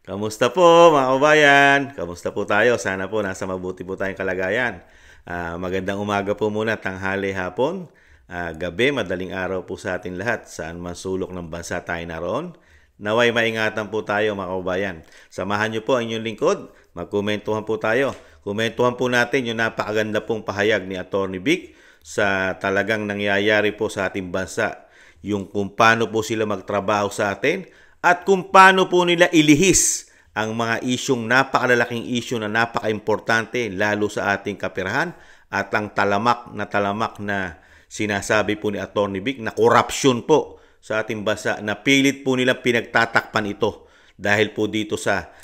Kamusta po mga kabayan? Kamusta po tayo? Sana po nasa mabuti po tayong kalagayan. Magandang umaga po muna, tanghali, hapon, gabi, madaling araw po sa atin lahat. Saan man sulok ng bansa tayo naroon. Naway maingatan po tayo mga kabayan. Samahan niyo po ang inyong lingkod. Magkomentuhan po tayo. Komentuhan po natin yung napakaganda pong pahayag ni Atty. Vic sa talagang nangyayari po sa ating bansa. Yung kung paano po sila magtrabaho sa atin at kung paano po nila ilihis ang mga isyong napakalalaking isyu na napaka-importante lalo sa ating kapirahan at ang talamak na sinasabi po ni Atty. Vic na korupsyon po sa ating bansa na pilit po nilang pinagtatakpan ito dahil po dito sa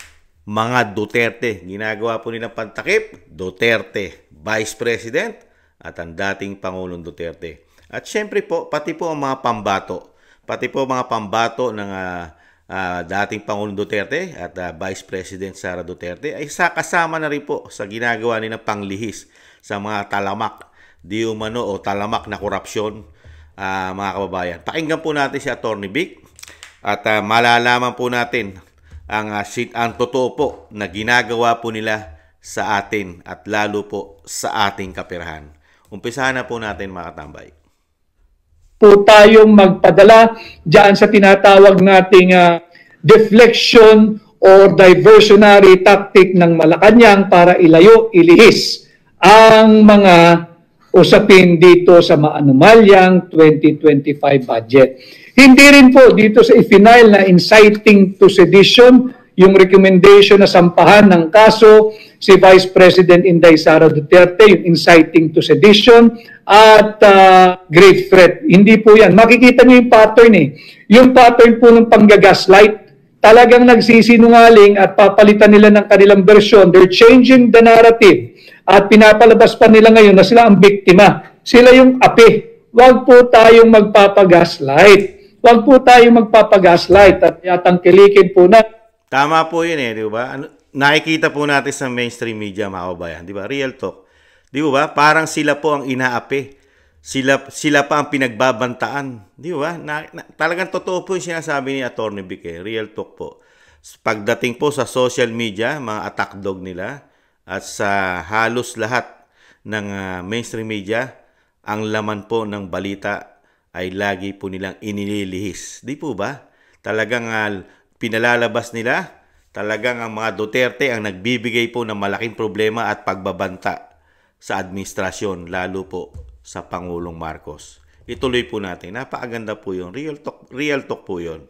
mga Duterte. Ginagawa po nilang pantakip, Duterte, Vice President at ang dating Pangulong Duterte. At syempre po, pati po ang mga pambato. Pati po mga pambato ng dating Pangulong Duterte at Vice President Sara Duterte ay kasama na rin po sa ginagawa nilang panglihis sa mga talamak, di umano o talamak na korupsyon, mga kababayan. Pakinggan po natin si Atty. Vic at malalaman po natin ang totoo po na ginagawa po nila sa atin at lalo po sa ating kapirahan. Umpisahan na po natin mga katambay. Po tayong magpadala diyan sa tinatawag nating deflection or diversionary tactic ng Malacanang para ilayo, ilihis ang mga usapin dito sa maanumalyang 2025 budget. Hindi rin po dito sa i-final na inciting to sedition, yung recommendation na sampahan ng kaso si Vice President Inday Sara Duterte, yung inciting to sedition at grave threat. Hindi po yan. Makikita niyo yung pattern eh. Yung pattern po ng panggagaslight, talagang nagsisinungaling at papalitan nila ng kanilang version. They're changing the narrative at pinapalabas pa nila ngayon na sila ang biktima. Sila yung api. Huwag po tayong magpapagaslight. Huwag po tayong magpapagaslight at yatangkilikin po na. Tama po yun di ba? Nakikita po natin sa mainstream media mga kabayan, di ba? Real talk. Di ba? Parang sila po ang inaapi. Sila pa ang pinagbabantaan. Di ba? Talagang totoo po yung sinasabi ni Atty. Vic. Real talk po. Pagdating po sa social media, mga attack dog nila, at sa halos lahat ng mainstream media, ang laman po ng balita ay lagi po nilang inililihis. Di po ba? Talagang pinalalabas nila, talagang ang mga Duterte ang nagbibigay po ng malaking problema at pagbabanta sa administrasyon, lalo po sa Pangulong Marcos. Ituloy po natin. Napakaganda po yun. Real talk po yun.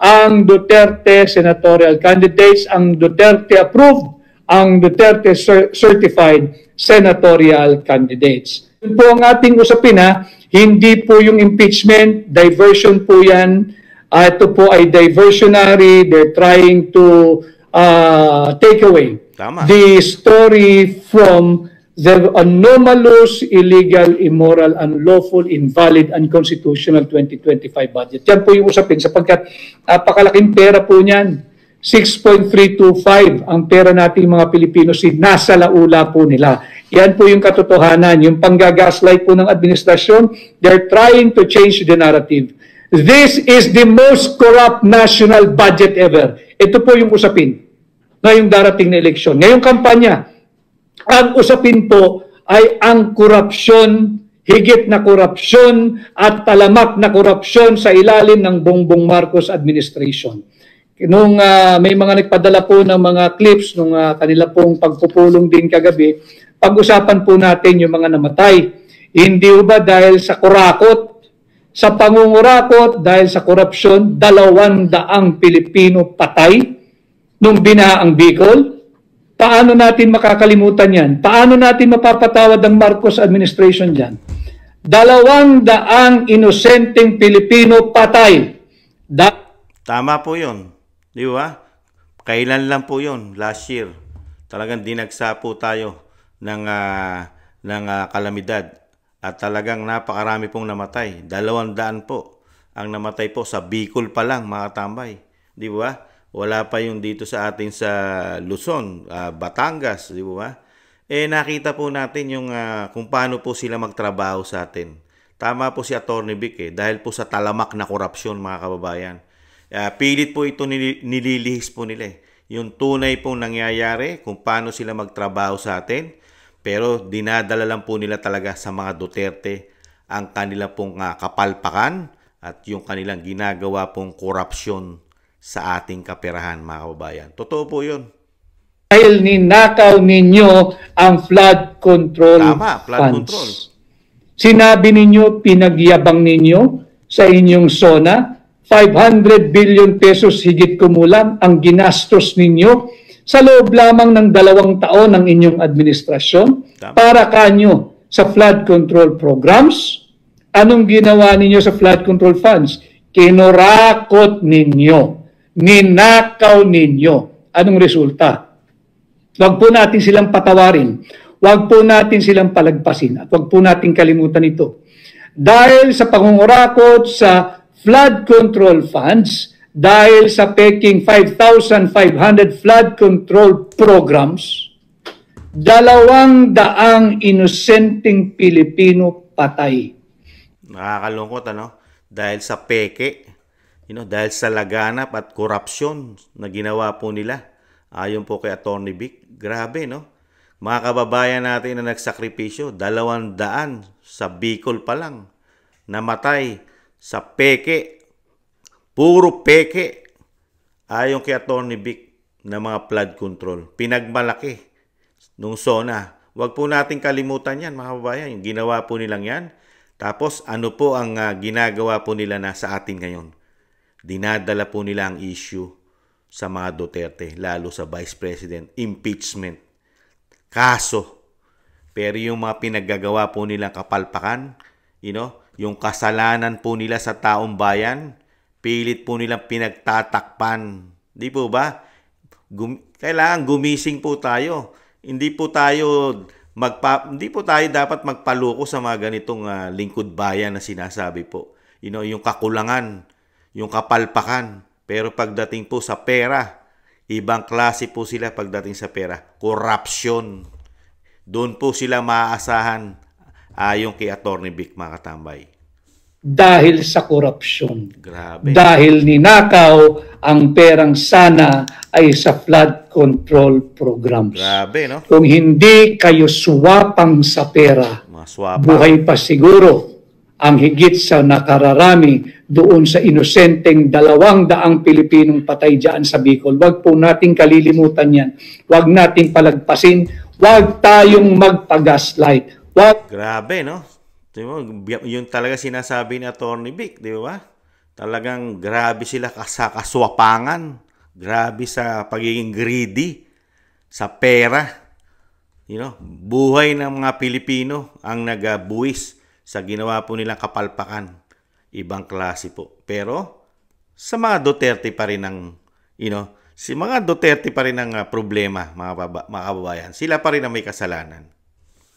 Ang Duterte senatorial candidates, ang Duterte approved, ang Duterte certified senatorial candidates. Yun po ang ating usapin hindi po yung impeachment, diversion po yan. Ito po ay diversionary. They're trying to take away the story from the anomalous, illegal, immoral, unlawful, invalid, unconstitutional 2025 budget. Yan po yung usapin sapagkat napakalaking pera po niyan. 6.325 ang pera nating mga Pilipino, nasa laula po nila. Yan po yung katotohanan. Yung panggagaslight po ng administrasyon, they're trying to change the narrative. This is the most corrupt national budget ever. Ito po yung usapin ngayong darating na eleksyon. Ngayong kampanya, ang usapin po ay ang korupsyon, higit na korupsyon at talamak na korupsyon sa ilalim ng Bongbong Marcos administration. Nung may mga nagpadala po ng mga clips nung kanila pong pagpupulong din kagabi, pag-usapan po natin yung mga namatay. Hindi ba dahil sa kurakot, sa pangungurakot, dahil sa korupsyon, 200 Pilipino patay nung binaha ang Bicol? Paano natin makakalimutan yan? Paano natin mapapatawad ang Marcos administration dyan? 200 inosenteng Pilipino patay. Tama po yun. Di ba? Kailan lang po yun? Last year. Talagang dinagsa po tayo ng kalamidad. At talagang napakarami pong namatay. 200 po ang namatay po sa Bicol pa lang, mga tambay. Di ba? Wala pa yung dito sa atin sa Luzon, Batangas, di ba? Nakita po natin yung kung paano po sila magtrabaho sa atin. Tama po si Atty. Vic dahil po sa talamak na korupsyon, mga kababayan. Pilit po ito nililihis po nila eh. Yung tunay pong nangyayari kung paano sila magtrabaho sa atin, pero dinadala lang po nila talaga sa mga Duterte ang kanilang pong kapalpakan at yung kanilang ginagawa pong korupsyon sa ating kaperahan, mga kababayan. Totoo po yun. Dahil ninakaw ninyo ang flood control Tama, flood funds. control. Sinabi ninyo, pinagyabang ninyo sa inyong SONA, 500 billion pesos higit kumulang ang ginastos ninyo sa loob lamang ng 2 taon ng inyong administrasyon para kanyo sa flood control programs. Anong ginawa ninyo sa flood control funds? Kinurakot ninyo. Ninakaw ninyo. Anong resulta? Huwag po natin silang patawarin. Huwag po natin silang palagpasin. At huwag po natin kalimutan ito. Dahil sa pangungurakot sa flood control funds, dahil sa peking 5,500 flood control programs, 200 inosenteng Pilipino patay. Nakakalungkot, ano? Dahil sa peke, dahil sa laganap at korupsyon na ginawa po nila. Ayon po kay Atty. Vic, grabe, no? Mga kababayan natin na nagsakripisyo, 200 sa Bicol pa lang, namatay sa peke, puro peke. Ayon kay Atty. Vic na mga flood control, pinagmalaki nung SONA. Huwag po natin kalimutan yan, mga kababayan. Yung ginawa po nilang yan. Tapos ano po ang ginagawa po nila na sa atin ngayon? Dinadala po nila ang issue sa mga Duterte, lalo sa Vice President, impeachment, kaso. Pero yung mga pinaggagawa po nilang kapalpakan, yung kasalanan po nila sa taong bayan, pilit po nilang pinagtatakpan. Di po ba? Kailangan gumising po tayo. Hindi po tayo dapat magpaluko sa mga ganitong lingkod bayan na sinasabi po. Yung kakulangan, yung kapalpakan. Pero pagdating po sa pera, ibang klase po sila pagdating sa pera. Corruption. Doon po sila maaasahan ayon kay Atty. Vic, mga katambay. Dahil sa korupsyon. Grabe. Dahil ninakaw ang perang sana ay sa flood control programs. Grabe, no? Kung hindi kayo suwapang sa pera, buhay pa siguro ang higit sa nakararami doon sa inosenteng 200 Pilipinong patay dyan sa Bicol. Huwag po nating kalilimutan yan. Huwag nating palagpasin. Huwag tayong magpa-gaslight. Grabe, no? Yung talaga sinasabi ni Atty. Vic, di ba? Talagang grabe sila sa kaswapangan. Grabe sa pagiging greedy sa pera. Buhay ng mga Pilipino ang nagabuwis sa ginawa po nilang kapalpakan. Ibang klase po. Pero sa mga Duterte pa rin ang mga Duterte pa rin ang problema, mga kababayan. Sila pa rin ang may kasalanan.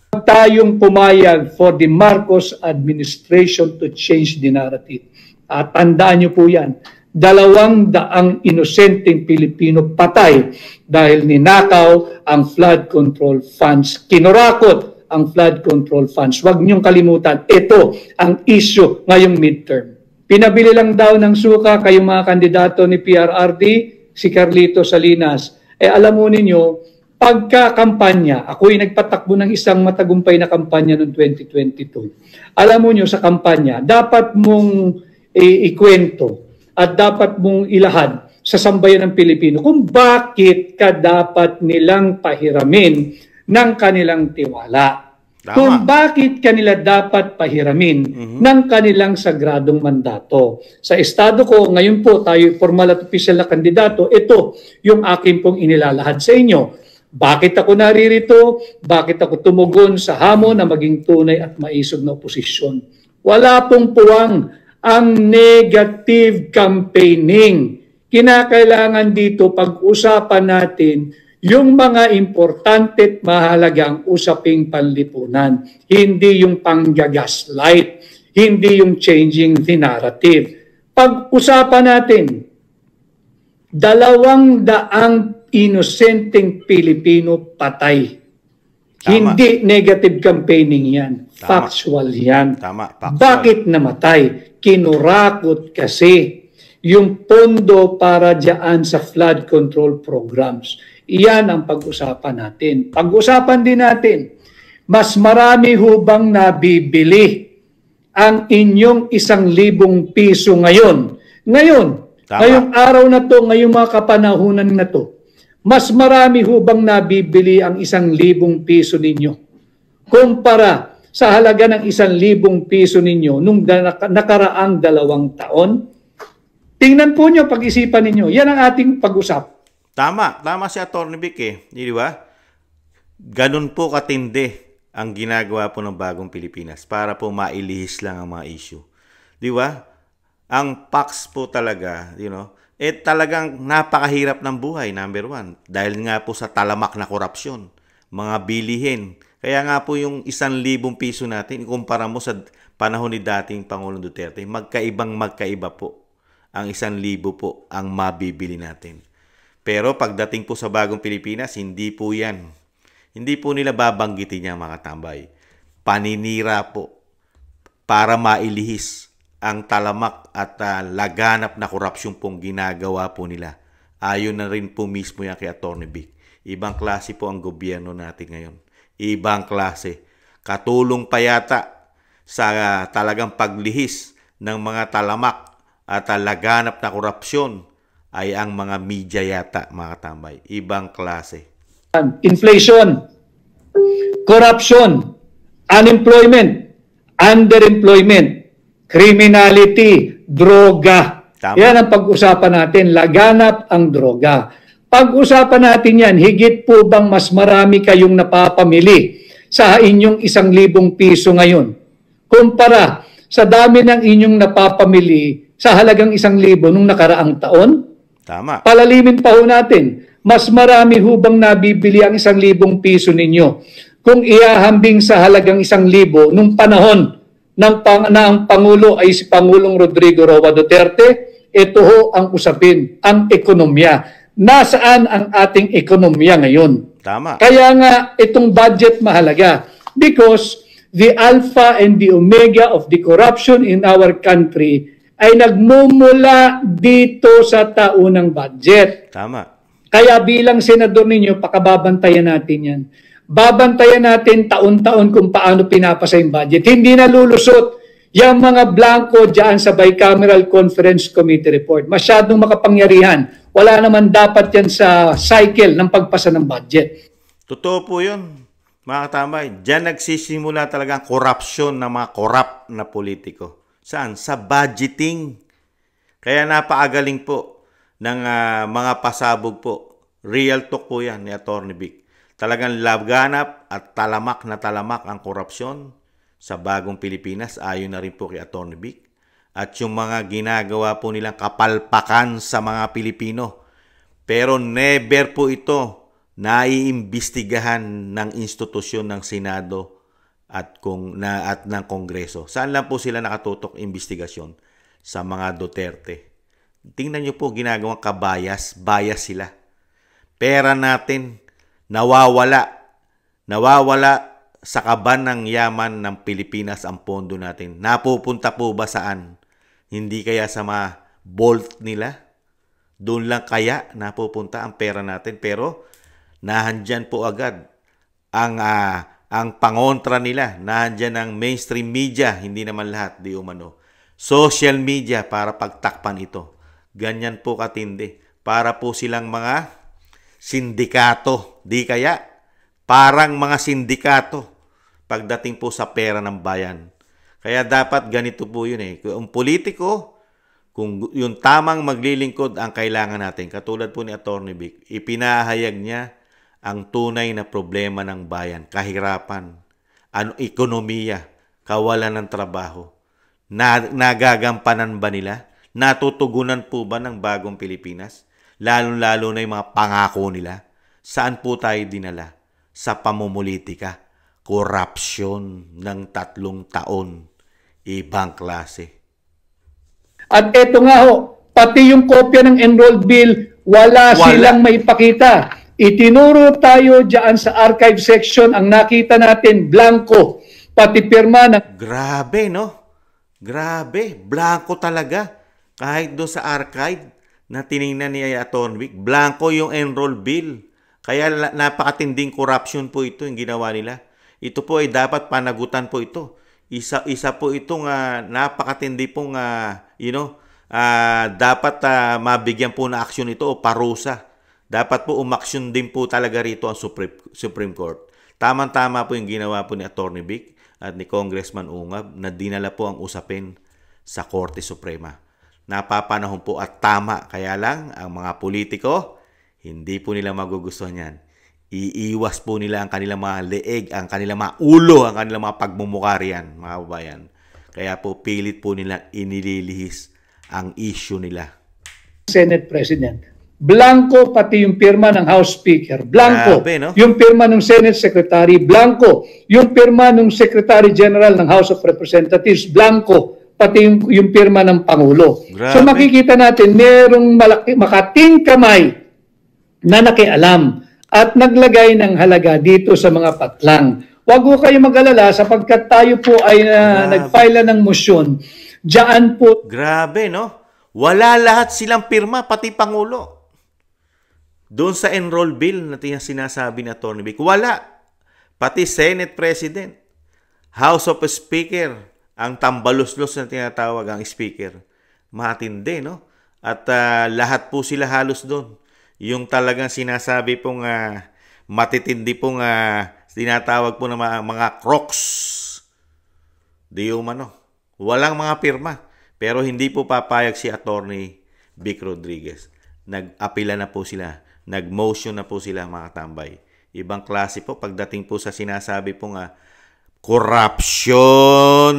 Tayong pumayag for the Marcos administration to change the narrative. At tandaan niyo po yan, 200 inosenteng Pilipino patay dahil ninakaw ang flood control funds. Kinurakot ang flood control funds. Huwag niyong kalimutan, ito ang issue ngayong midterm. Pinabili lang daw ng suka kayong mga kandidato ni PRRD, si Carlito Salinas. Alam mo ninyo, pagka-kampanya, ako'y nagpatakbo ng isang matagumpay na kampanya noong 2022. Alam mo nyo, sa kampanya, dapat mong ikwento at dapat mong ilahad sa sambayan ng Pilipino kung bakit ka dapat nilang pahiramin ng kanilang tiwala. Tama. Kung bakit kanila dapat pahiramin ng kanilang sagradong mandato. Sa estado ko, ngayon po tayo formal at official na kandidato, ito yung akin pong inilalahad sa inyo. Bakit ako naririto? Bakit ako tumugon sa hamon na maging tunay at maisog na oposisyon? Wala pong puwang ang negative campaigning. Kinakailangan dito pag-usapan natin yung mga importante at mahalagang usaping panlipunan. Hindi yung panggagaslight, hindi yung changing the narrative. Pag-usapan natin, 200 inosenteng Pilipino patay. Tama. Hindi negative campaigning yan. Tama. Factual yan. Tama. Factual. Bakit namatay? Kinurakot kasi. yung pondo para diyan sa flood control programs. Iyan ang pag-usapan natin. Pag-usapan din natin, mas marami hubang nabibili ang inyong 1,000 piso ngayon. Ngayong araw na to, ngayong mga kapanahunan na to, mas marami hubang nabibili ang 1,000 piso ninyo kumpara sa halaga ng 1,000 piso ninyo nung nakaraang 2 taon? Tingnan po nyo, pag-isipan ninyo. Yan ang ating pag-usap. Tama si Atty. Vic di ba? Ganun po katindi ang ginagawa po ng Bagong Pilipinas para po mailihis lang ang mga issue. Di ba? Ang PACS po talaga, talagang napakahirap ng buhay, number 1. Dahil nga po sa talamak na korupsyon, mga bilihin. Kaya nga po yung 1,000 piso natin, ikumpara mo sa panahon ni dating Pangulong Duterte, magkaiba po. Ang 1,000 po ang mabibili natin. Pero pagdating po sa Bagong Pilipinas, hindi po yan. Hindi po nila babanggitin niya mga tambay. Paninira po para mailihis ang talamak at laganap na korupsyon pong ginagawa po nila. Ayon na rin po mismo yan kay Atty. Vic. Ibang klase po ang gobyerno natin ngayon. Ibang klase. Katulong pa yata sa talagang paglihis ng mga talamak at laganap na korupsyon ay ang mga media yata, mga tambay. Ibang klase. Inflation, corruption, unemployment, underemployment, criminality, droga. Tama. Yan ang pag-usapan natin. Laganap ang droga. Pag-usapan natin yan, higit po bang mas marami kayong napapamili sa inyong 1,000 piso ngayon kumpara sa dami ng inyong napapamili sa halagang 1,000 nung nakaraang taon? Tama. Palalimin pa ho natin, mas marami hubang nabibili ang 1,000 piso ninyo kung iahambing sa halagang 1,000 nung panahon na ang Pangulo ay si Pangulong Rodrigo Roa Duterte. Ito ho ang usapin, ang ekonomiya. Nasaan ang ating ekonomiya ngayon? Tama. Kaya nga itong budget mahalaga because the alpha and the omega of the corruption in our country ay nagmumula dito sa taunang budget. Tama. Kaya bilang senador ninyo, pakababantayan natin yan. Babantayan natin taon-taon kung paano pinapasa yung budget. Hindi na lulusot yung mga blanco dyan sa Bicameral Conference Committee report. Masyadong makapangyarihan. Wala naman dapat yan sa cycle ng pagpasa ng budget. Totoo po yun, mga katambay. Diyan nagsisimula talaga ang korupsyon ng mga korap na politiko. Saan? Sa budgeting. Kaya napakagaling po ng mga pasabog po. Real talk po yan ni Atty. Vic. Talagang laganap at talamak na talamak ang korupsyon sa Bagong Pilipinas. Ayon na rin po kay Atty. Vic. At yung mga ginagawa po nilang kapalpakan sa mga Pilipino. Pero never po ito naiimbestigahan ng institusyon ng Senado at ng Kongreso. Saan lang po sila nakatutok investigasyon? Sa mga Duterte. Tingnan nyo po ginagawang bias sila. Pera natin nawawala sa kaban ng yaman ng Pilipinas ang pondo natin. Napupunta po ba saan? Hindi kaya sa mga vault nila? Doon lang kaya napupunta ang pera natin. Pero nahandyan po agad ang pangontra nila. Nahandyan ang mainstream media. Hindi naman lahat, di umano. Social media para pagtakpan ito. Ganyan po katindi. Para po silang mga sindikato. Di kaya? Parang mga sindikato pagdating po sa pera ng bayan. Kaya dapat ganito po yun eh. Kung politiko, kung yung tamang maglilingkod ang kailangan natin, katulad po ni Atty. Vic, ipinahayag niya ang tunay na problema ng bayan, kahirapan, ekonomiya, kawalan ng trabaho. Nagagampanan ba nila? Natutugunan po ba ng Bagong Pilipinas? Lalo-lalo na yung mga pangako nila. Saan po tayo dinala? Sa pamumulitika. Korupsyon ng 3 taon. Ibang klase. At eto nga ho, pati yung kopya ng enrolled bill, wala silang maipakita. Itinuro tayo dyan sa archive section, ang nakita natin, blanco, pati pirma na... Grabe, no? Grabe, blanco talaga. Kahit doon sa archive na tiningnan ni Atty. Vic, blanco yung enroll bill. Kaya napakatinding corruption po ito yung ginawa nila. Ito po ay dapat panagutan po ito. Isa po itong napakatindi pong dapat mabigyan po na aksyon ito o parusa. Dapat po umaksyon din po talaga rito ang Supreme Court. Tama-tama po yung ginawa po ni Atty. Vic at ni Congressman Ungab na dinala po ang usapin sa Korte Suprema. Napapanahon po at tama. Kaya lang, ang mga politiko, hindi po nila magugustuhan yan. Iiwas po nila ang kanilang mga leeg, ang kanilang mga ulo, ang kanilang mga pagmumukha riyan, mga kababayan. Kaya po pilit po nila inililihis ang issue nila. Senate President. Blanco pati yung pirma ng House Speaker. Blanco. Grabe, no? Yung pirma ng Senate Secretary. Blanco. Yung pirma ng Secretary General ng House of Representatives. Blanco. Pati yung pirma ng Pangulo. Grabe. So makikita natin, merong makating kamay na nakialam at naglagay ng halaga dito sa mga patlang. Huwag ko kayo mag-alala sapagkat tayo po ay nag-file ng motion. Diyan po. Grabe, no? Wala lahat silang pirma, pati Pangulo. Doon sa enroll bill na sinasabi ni Atty. Vic, wala. Pati Senate President, House of Speaker, ang tambaluslos na tinatawag ang Speaker. Matindi, no? At lahat po sila halos doon. Yung talagang sinasabi pong matitindi pong tinatawag po ng mga crocs. Di umano. Walang mga pirma. Pero hindi po papayag si Atty. Vic Rodriguez. Nag-apila na po sila. Nag-motion na po sila, mga tambay. Ibang klase po pagdating po sa sinasabi pong corruption.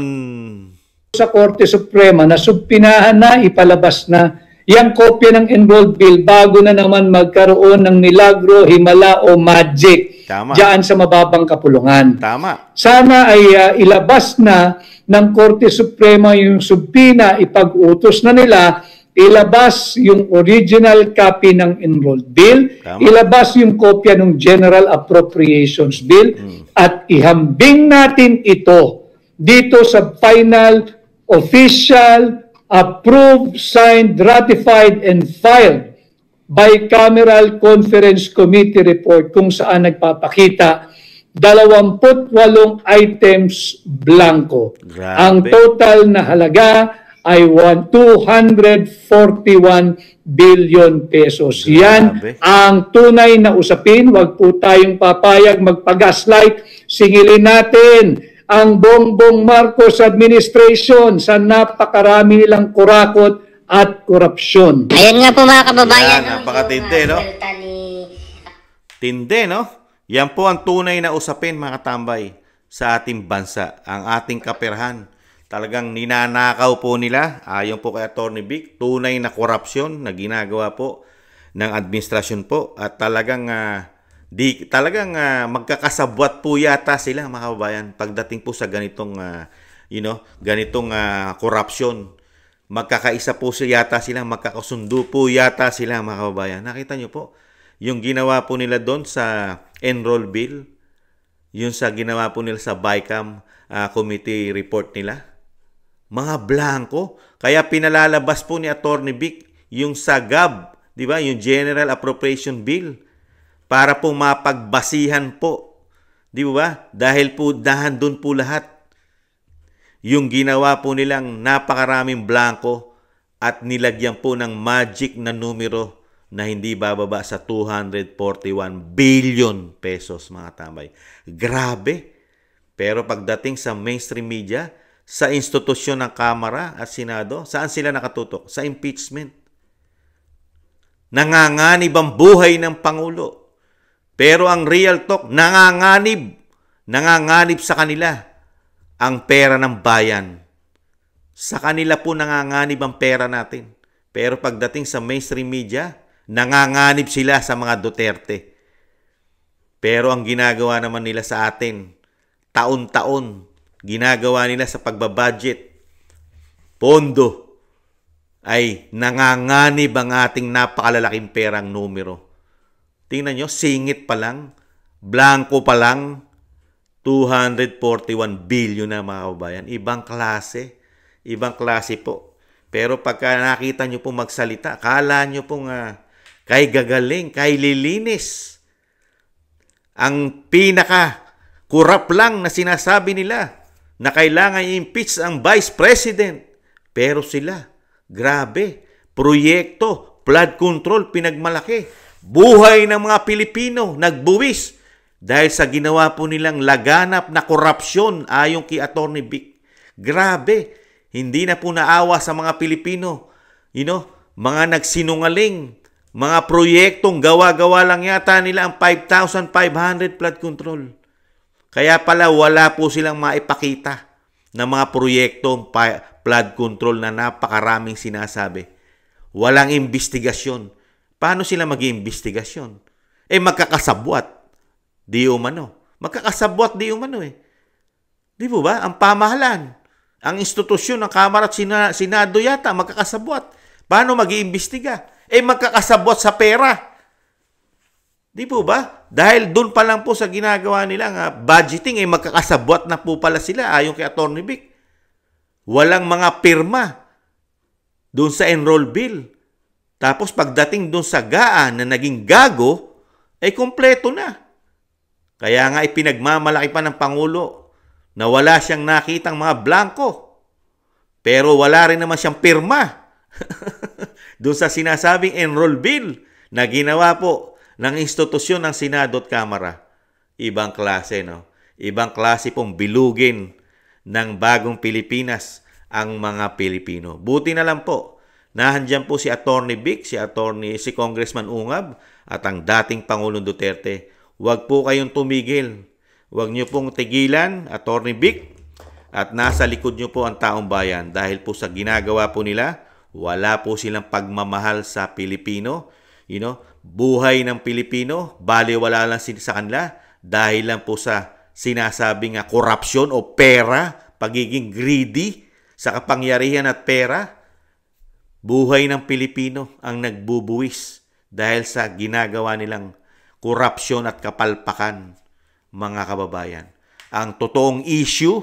Sa Korte Suprema na subpinahan na, ipalabas na yung kopya ng enrolled bill bago na naman magkaroon ng milagro, himala o magic. Tama. Diyan sa mababang kapulungan. Tama. Sana ay ilabas na ng Korte Suprema yung subpina, ipag-utos na nila, ilabas yung original copy ng enrolled bill, Tama. ilabas yung kopya ng General Appropriations Bill, at ihambing natin ito dito sa final, official, approved, signed, ratified, and filed bicameral conference committee report kung saan nagpapakita 28 items blanco. Grabe. Ang total na halaga ay 241 billion pesos. Grabe. Yan ang tunay na usapin. Huwag po tayong papayag magpa-gaslight. Singilin natin ang Bongbong Marcos administration sa napakarami nilang kurakot at korupsyon. Ayan nga po mga kababayan. Yan, napakatindi, no? Tindi, no? Yan po ang tunay na usapin, mga tambay, sa ating bansa. Ang ating kaperahan. Talagang ninanakaw po nila, ayon po kay Atty. Vic, tunay na korupsyon na ginagawa po ng administrasyon po. At talagang magkakasabwat po yata sila, mga kababayan, pagdating po sa ganitong korupsyon. Magkakaisa po yata sila, magkakasundo po yata sila, mga kababayan. Nakita nyo po yung ginawa po nila doon sa enroll bill, yung sa ginawa po nila sa BICAM committee report nila. Mga blanco. Kaya pinalalabas po ni Atty. Vic yung sa GAB, di ba? Yung General Appropriation Bill, para po mapagbasihan po. Di ba? Dahil po doon po lahat yung ginawa po nilang napakaraming blanco at nilagyan po ng magic na numero na hindi bababa sa 241 billion pesos, mga tambay. Grabe. Pero pagdating sa mainstream media, sa institusyon ng Kamara at Senado, saan sila nakatutok? Sa impeachment. Nanganganib ang buhay ng Pangulo. Pero ang real talk, nanganganib sa kanila ang pera ng bayan. Sa kanila po nanganganib ang pera natin. Pero pagdating sa mainstream media, nanganganib sila sa mga Duterte. Pero ang ginagawa naman nila sa atin, taon-taon, ginagawa nila sa pagbabudget, pondo, ay nanganganib ang ating napakalalaking perang numero. Tingnan nyo, singit pa lang, blanco pa lang, 241 billion na, mga kababayan. Ibang klase po. Pero pagka nakita nyo pong magsalita, kala nyo pong kay gagaling, kay lilinis. Ang pinaka-kurap lang na sinasabi nila na kailangan i-impeach ang Vice President. Pero sila, grabe, proyekto, flood control, pinagmalaki. Buhay ng mga Pilipino, nagbuwis dahil sa ginawa po nilang laganap na korupsyon ayon kay Atty. Vic. Grabe, hindi na po naawa sa mga Pilipino. Mga nagsinungaling, mga proyektong gawa-gawa lang yata nila ang 5,500 flood control. Kaya pala wala po silang maipakita na mga proyektong flood control na napakaraming sinasabi. Walang investigasyon. Paano sila mag-iimbestigasyon? Magkakasabwat. Di umano. Magkakasabwat di umano Di po ba? Ang pamahalaan, ang institusyon ng Kamara at Senado yata magkakasabwat. Paano mag-iimbestiga? Magkakasabwat sa pera. Di po ba? Dahil doon pa lang po sa ginagawa nilang budgeting, magkakasabwat na po pala sila ayon kay Atty. Vic. Walang mga pirma doon sa enroll bill. Tapos pagdating doon sa gaan na naging gago, kompleto na. Kaya nga ipinagmamalaki pa ng Pangulo na wala siyang nakitang mga blanco. Pero wala rin naman siyang pirma. Doon sa sinasabing enroll bill na ginawa po ng institusyon ng Senado at Kamara. Ibang klase, no? Ibang klase pong bilugin ng bagong Pilipinas ang mga Pilipino. Buti na lang po, nahandyan po si Atty. Vic, si Congressman Ungab at ang dating Pangulong Duterte. Huwag po kayong tumigil. Huwag niyo pong tigilan, Atty. Vic, at nasa likod niyo po ang taong bayan dahil po sa ginagawa po nila. Wala po silang pagmamahal sa Pilipino. Buhay ng Pilipino, baliwala lang sa kanila dahil lang po sa sinasabing korupsyon o pera, pagiging greedy sa kapangyarihan at pera. Buhay ng Pilipino ang nagbubuwis dahil sa ginagawa nilang korupsyon at kapalpakan, mga kababayan. Ang totoong issue,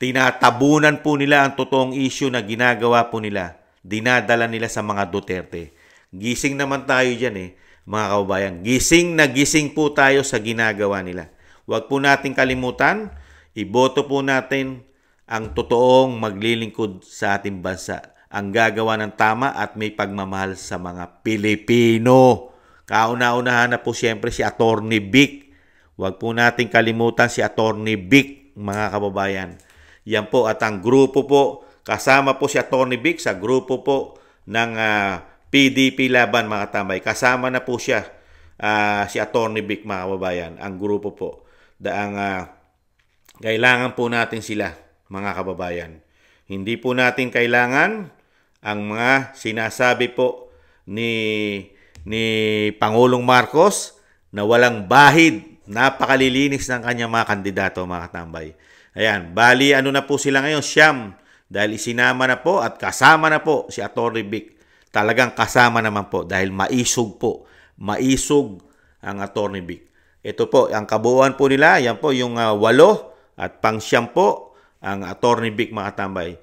tinatabunan po nila ang totoong issue na ginagawa po nila. Dinadala nila sa mga Duterte. Gising naman tayo dyan mga kababayan. Gising na gising po tayo sa ginagawa nila. Huwag po natin kalimutan, iboto po natin ang totoong maglilingkod sa ating bansa. Ang gagawa ng tama at may pagmamahal sa mga Pilipino. Kauna-unahan na po siyempre si Atty. Vic. Huwag po natin kalimutan si Atty. Vic, mga kababayan. Yan po at ang grupo po, kasama po si Atty. Vic sa grupo po ng PDP Laban, mga tambay. Kasama na po siya, si Atty. Vic, mga kababayan, ang grupo po. Kailangan po natin sila, mga kababayan. Hindi po natin kailangan ang mga sinasabi po ni Pangulong Marcos na walang bahid, napakalilinis ng kanyang mga kandidato, mga katambay. Ayan, bali na po sila ngayon, siyam. Dahil isinama na po at kasama na po si Atty. Vic. Talagang kasama naman po dahil maisog po. Maisog ang Atty. Vic. Ito po, ang kabuuan po nila, yan po yung 8 at pang-siyam po ang Atty. Vic, mga tambay.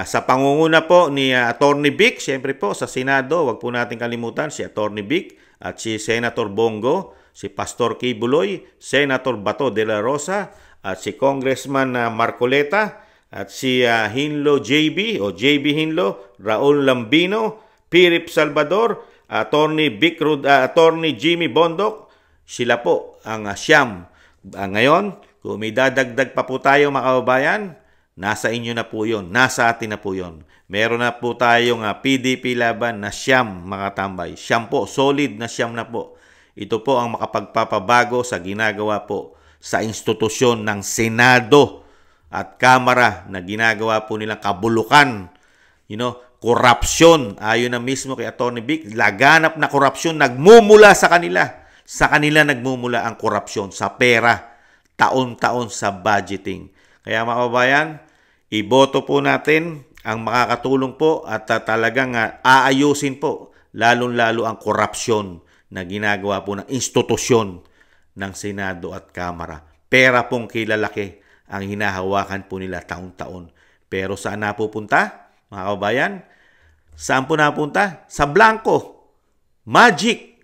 Sa pangunguna po ni Atty. Vic, siyempre po sa Senado, wag po natin kalimutan si Atty. Vic at si Senator Bongo, si Pastor Kay Buloy, Senator Bato de la Rosa at si Congressman Marcoleta, at si Hinlo JB o JB Hinlo, Raul Lambino, Philip Salvador, Atty. Jimmy Bondoc, sila po ang siyam. Ngayon, kung may dadagdag pa po tayo, mga kababayan, nasa inyo na po yun. Nasa atin na po yun. Meron na po tayong PDP Laban na siyam, mga tambay. Siyam po, solid na siyam na po. Ito po ang makapagpapabago sa ginagawa po sa institusyon ng Senado at Kamara na ginagawa po nilang kabulukan, korupsyon. Ayon na mismo kay Atty. Vic, laganap na korupsyon nagmumula sa kanila. Sa kanila nagmumula ang korupsyon sa pera, taon-taon sa budgeting. Kaya mga kababayan, iboto po natin ang makakatulong po at talagang aayusin po lalong-lalo ang korupsyon na ginagawa po ng institusyon ng Senado at Kamara. Pera pong kilalaki ang hinahawakan po nila taon-taon. Pero saan napupunta? mga kababayan. Saan po napunta? Sa blanco. Magic.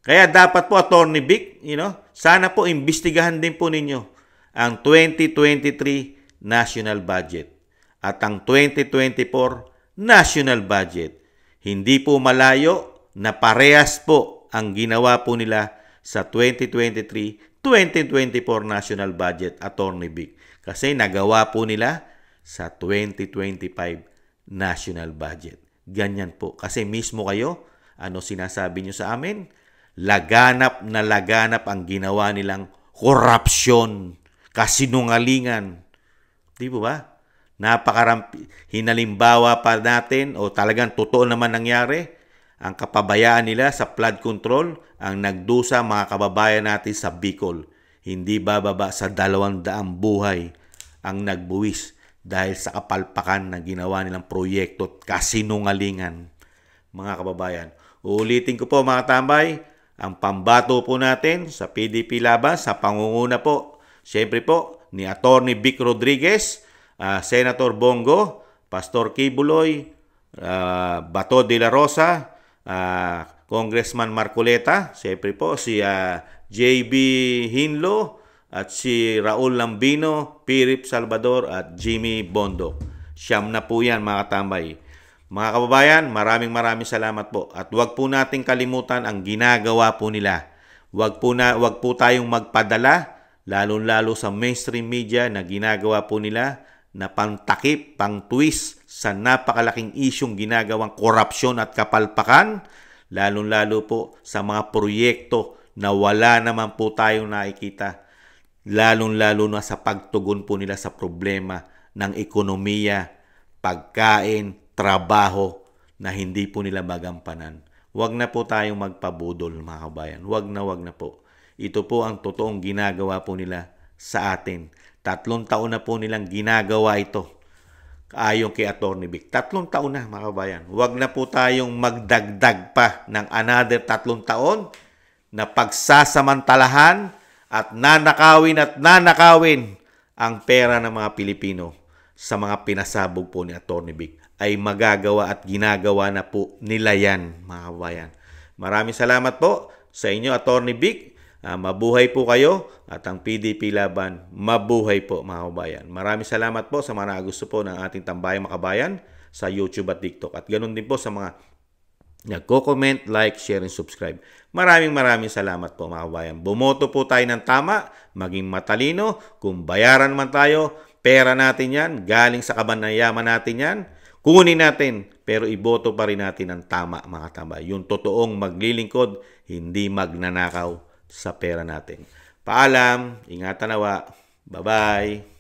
Kaya dapat po, Attorney Vic, sana po imbestigahan din po ninyo ang 2023 national budget at ang 2024 national budget. Hindi po malayo na parehas po ang ginawa po nila sa 2023-2024 national budget, Attorney Vic. Kasi nagawa po nila sa 2025 national budget. Ganyan po. Kasi mismo kayo, ano sinasabi nyo sa amin? Laganap na laganap ang ginawa nilang korupsyon, kasinungalingan. Di po ba? Hinalimbawa pa natin o talagang totoo naman nangyari ang kapabayaan nila sa flood control ang nagdusa mga kababayan natin sa Bicol. Hindi bababa sa 200 buhay ang nagbuwis dahil sa kapalpakan na ginawa nilang proyekto at kasinungalingan. Mga kababayan, uulitin ko po mga tambay, ang pambato po natin sa PDP Laban sa pangunguna po, siyempre po, ni Attorney Vic Rodriguez, Senator Bongo, Pastor Kibuloy, Bato de la Rosa, Congressman Marcoleta, siyempre po si JB Hinlo at si Raul Lambino, Pirip Salvador at Jimmy Bondo. Siyam na po yan mga katambay. Mga kababayan, maraming salamat po. At huwag po nating kalimutan ang ginagawa po nila. Huwag po tayong magpadala, lalo-lalo sa mainstream media na ginagawa po nila na pangtakip, pang-twist sa napakalaking isyong ginagawang korupsyon at kapalpakan, lalo-lalo po sa mga proyekto na wala naman po tayong nakikita, lalong-lalo na sa pagtugon po nila sa problema ng ekonomiya, pagkain, trabaho na hindi po nila magampanan. Huwag na po tayong magpabudol mga kabayan. Huwag na po. Ito po ang totoong ginagawa po nila sa atin. 3 taon na po nilang ginagawa ito. Ayon kay Attorney Vic. 3 taon na mga kabayan. Huwag na po tayong magdagdag pa ng another 3 taon na pagsasamantalahan at nanakawin ang pera ng mga Pilipino sa mga pinasabog po ni Attorney Vic. Ay magagawa at ginagawa na po nila yan mga kabayan. Maraming salamat po sa inyo Attorney Vic. Mabuhay po kayo at ang PDP Laban, mabuhay po mga kabayan. Maraming salamat po sa mga gusto po ng ating Tambayang Makabayan sa YouTube at TikTok. At ganoon din po sa mga nagko-comment, like, share, and subscribe. Maraming salamat po mga kabayan. Bumoto po tayo ng tama, maging matalino. Kung bayaran man tayo, pera natin yan, galing sa kabanayaman natin yan, kunin natin, pero iboto pa rin natin ng tama mga tambay. Yung totoong maglilingkod, hindi magnanakaw sa pera natin. Paalam, ingatan nawa, bye-bye.